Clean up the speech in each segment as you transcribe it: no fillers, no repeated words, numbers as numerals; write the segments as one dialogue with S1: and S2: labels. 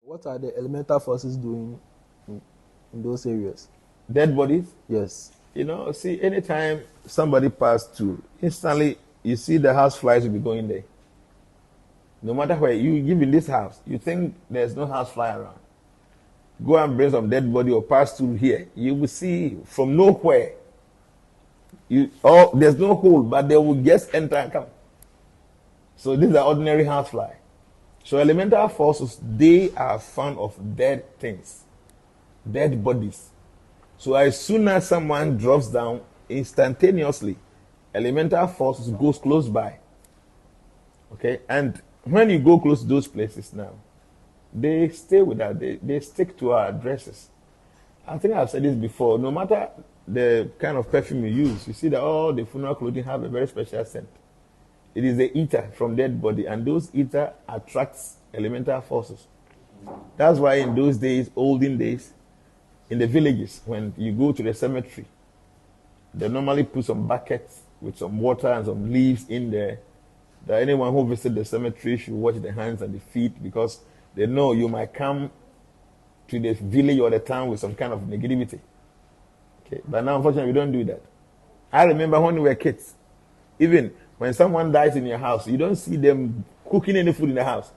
S1: What are the elemental forces doing in those areas?
S2: Dead bodies?
S1: Yes.
S2: See, anytime somebody passed through, instantly you see the house flies will be going there. No matter where you live in this house, you think there's no house fly around. Go and bring some dead body or pass through here. You will see from nowhere. There's no hole, but they will just enter and come. So these are ordinary house fly. So elemental forces, they are fond of dead things, dead bodies. So as soon as someone drops down, instantaneously, elemental forces goes close by. Okay, and when you go close to those places now, they stay with us. They stick to our dresses. I think I've said this before. No matter the kind of perfume you use, you see that all the funeral clothing have a very special scent. It is the ether from dead body, and those ether attracts elemental forces. That's why in those days, olden days, in the villages, when you go to the cemetery, they normally put some buckets with some water and some leaves in there. That anyone who visits the cemetery should wash the hands and the feet, because they know you might come to the village or the town with some kind of negativity. Okay, but now unfortunately we don't do that. I remember when we were kids, even when someone dies in your house, you don't see them cooking any food in the house.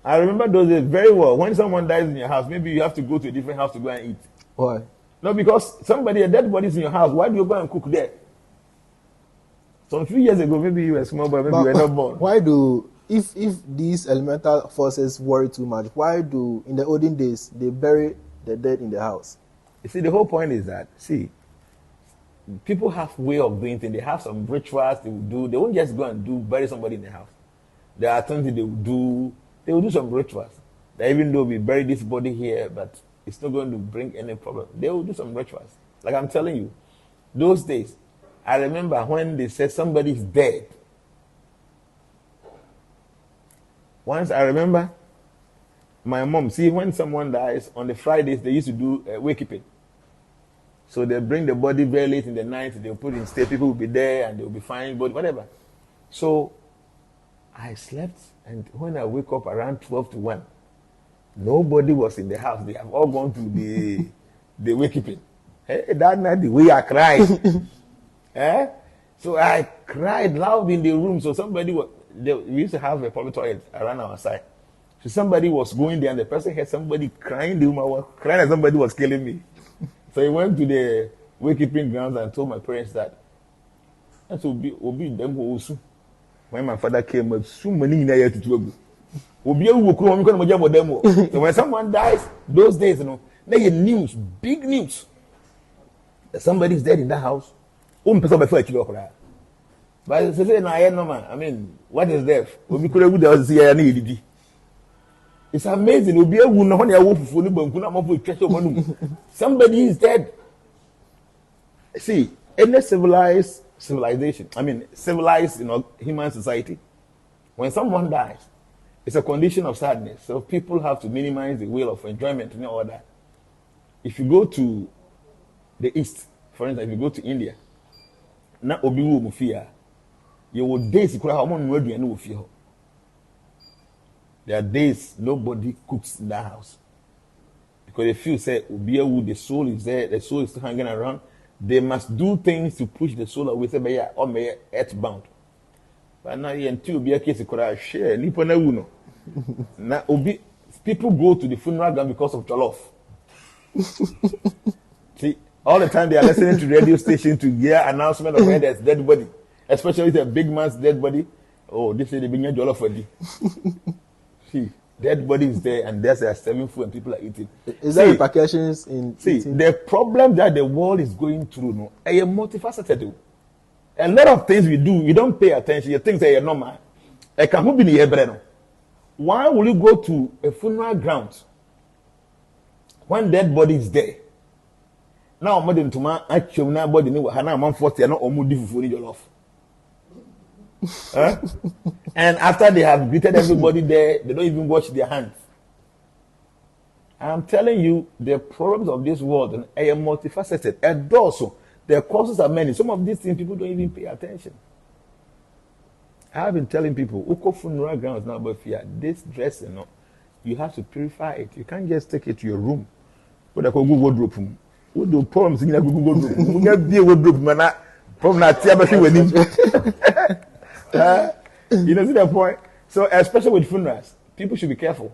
S2: I remember those days very well. When someone dies in your house, maybe you have to go to a different house to go and eat.
S1: Why?
S2: No, because a dead body is in your house. Why do you go and cook there? Some few years ago, maybe you were small, but maybe you were not born.
S1: Why if these elemental forces worry too much, why do, in the olden days, they bury the dead in the house?
S2: You see, the whole point is that, people have way of doing things. They have some rituals they will do. They won't just go and bury somebody in the house. There are things that they will do. They will do some rituals. That even though we bury this body here, but it's not going to bring any problem. They will do some rituals. Like I'm telling you, those days, I remember when they said somebody is dead. Once I remember, my mom, when someone dies, on the Fridays, they used to do wakekeeping. So they bring the body very late in the night, they'll put it in state, people will be there and they'll be finding body, whatever. So I slept, and when I wake up around 12 to 1, nobody was in the house. They have all gone to the wakekeeping. Hey, that night, the way I cried. So I cried loud in the room. So we used to have a public toilet around our side. So somebody was going there, and the person heard somebody crying. The woman was crying, and somebody was killing me. So he went to the wakekeeping grounds and told my parents that. And so Obi them also. When my father came up, so many in there to trouble. So when someone dies, those days, they news, big news. That somebody's dead in that house. But I mean, what is death? It's amazing. Somebody is dead. See, any civilization, civilized human society, when someone dies, it's a condition of sadness. So people have to minimize the will of enjoyment and all that. If you go to the East, for instance, if you go to India, na obi wo mufia, you will days kura how many words you fear. There are days nobody cooks in that house. Because they feel say the soul is there, the soul is still hanging around. They must do things to push the soul away, say or may earthbound. But now you until be a case kura share lipo na uno. Na obi people go to the funeral ground because of jollof. See, all the time they are listening to radio station to hear announcement of where there's dead body, especially if a big man's dead body. Oh, they say they bring a jollof for you. See, dead body is there, and there's a serving food, and people are eating.
S1: Is there repercussions in?
S2: See, eating? The problem that the world is going through, are multifaceted. A lot of things we do, you don't pay attention. You think they're normal. Why will you go to a funeral ground when dead body is there? Now, more than tomorrow, actually, now body ni wahana man 40 no omudi fufu your love. And after they have greeted everybody there, they don't even wash their hands. I'm telling you, the problems of this world are multifaceted. And also, the causes are many. Some of these things people don't even pay attention. I have been telling people, Uko funeral grounds now, but fear this dressing, you have to purify it. You can't just take it to your room. What I call Google wardrobe. What do problems in Google wardrobe? We have be a wardrobe, man. Problem not tear when you know, see the point. So, especially with funerals, people should be careful.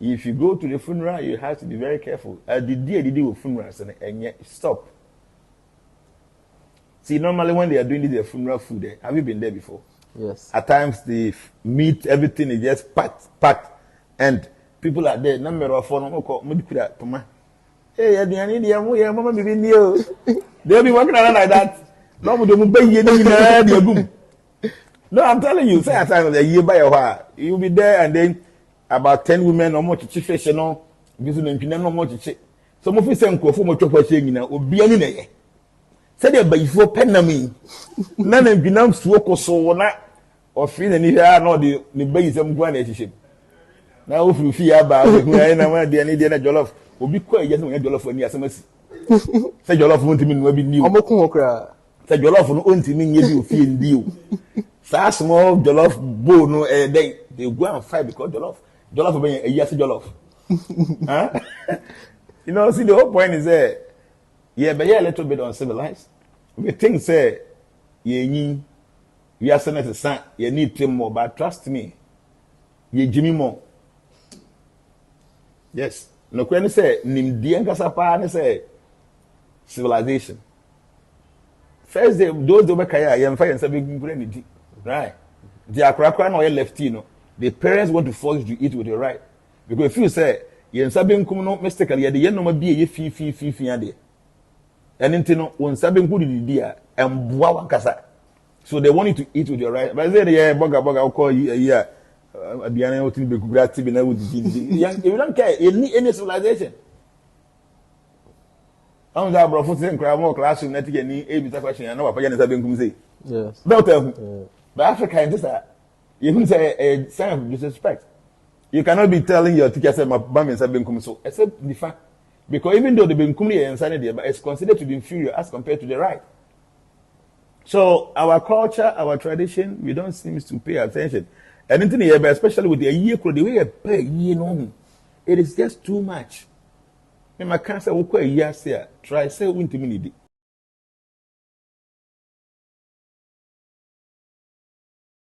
S2: If you go to the funeral, you have to be very careful. The day with funerals and yet stop. See, normally when they are doing the funeral food, have you been there before?
S1: Yes.
S2: At times the meat, everything is just packed, and people are there. Number of phone, hey, mama, they'll be working around like that. No, I'm telling you, say at times a year by a while, you'll be there, and then about 10 women or more to chief fish, you know, because no more to chick. Some of you say, for more to saying, you know, will be any. Said there by 4 penny. None of you smoke or so or feel any here, no, the base of relationship. Now, if you fear about it, the Indiana Jollof will be quite just when Jollof when you are some. Say Jollof won't mean will be new. Say Jollof won't mean you feel new. So small Jollof bowl no day they go and fight because Jollof will be a yes Jollof. Huh? You know, see the whole point is there. Yeah, but yeah, a little bit uncivilized. We think say you are sending a son, you need him more, but trust me, you Jimmy more. Yes. No when say Nimdian Kasapa say civilization. First day those over Kaya, you fire and say right. The Akrakra no lefty, no. The parents want to force you to eat with your right. Because if you say you sabin come no mistakenly, the yen no be a fee ade. And then when sabin good idea and boa kasa. So they want you to eat with your right. But say yeah, boga I'll call you yeah. Abiana would be great to be now with you don't care, you need any civilization. I'm that bro for saying crab more class in netting any a question. I know what Pagan sabin come say.
S1: Yes.
S2: Don't tell me. But Africa and this you can say a sign of disrespect. You cannot be telling your teacher say my bum have been come so except the fact because even though they've been coming and signing there, but it's considered to be inferior as compared to the right. So our culture, our tradition, we don't seem to pay attention. Anything here, but especially with the year the way you pay, you know, it is just too much. My cancer will quite yes here. Try say winter minute.